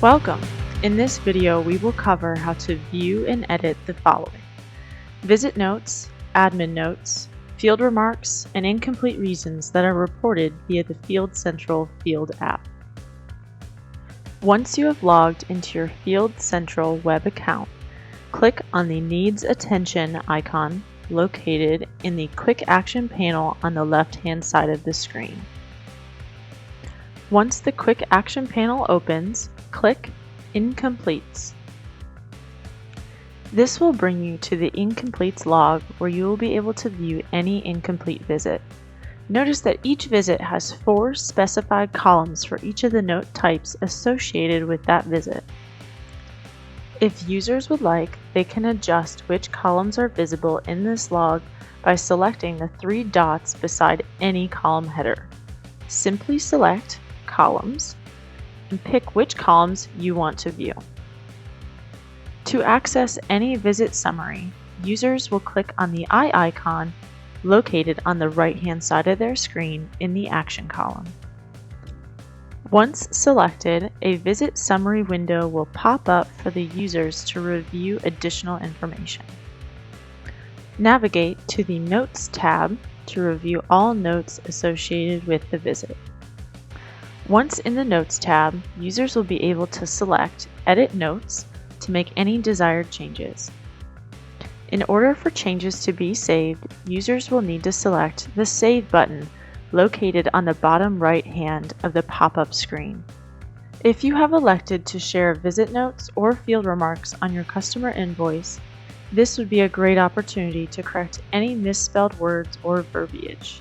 Welcome! In this video, we will cover how to view and edit the following: visit notes, admin notes, field remarks, and incomplete reasons that are reported via the Field Central Field app. Once you have logged into your Field Central web account, click on the Needs Attention icon located in the Quick Action panel on the left-hand side of the screen. Once the Quick Action panel opens, click Incompletes. This will bring you to the Incompletes log where you will be able to view any incomplete visit. Notice that each visit has 4 specified columns for each of the note types associated with that visit. If users would like, they can adjust which columns are visible in this log by selecting the 3 dots beside any column header. Simply select Columns and pick which columns you want to view. To access any visit summary, users will click on the eye icon located on the right-hand side of their screen in the Action column. Once selected, a visit summary window will pop up for the users to review additional information. Navigate to the Notes tab to review all notes associated with the visit. Once in the Notes tab, users will be able to select Edit Notes to make any desired changes. In order for changes to be saved, users will need to select the Save button located on the bottom right hand of the pop-up screen. If you have elected to share visit notes or field remarks on your customer invoice, this would be a great opportunity to correct any misspelled words or verbiage.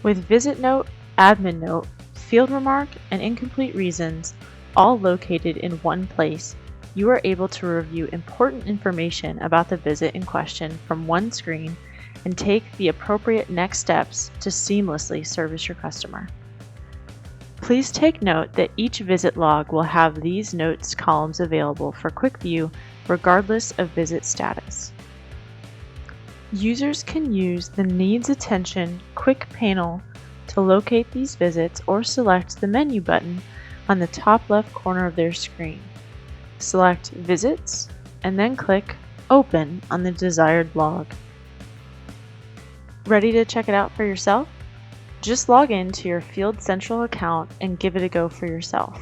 With visit note, admin note, field remark, and incomplete reasons all located in one place, you are able to review important information about the visit in question from one screen and take the appropriate next steps to seamlessly service your customer. Please take note that each visit log will have these notes columns available for quick view regardless of visit status. Users can use the Needs Attention Quick panel to locate these visits or select the menu button on the top left corner of their screen. Select Visits and then click Open on the desired log. Ready to check it out for yourself? Just log in to your Field Central account and give it a go for yourself.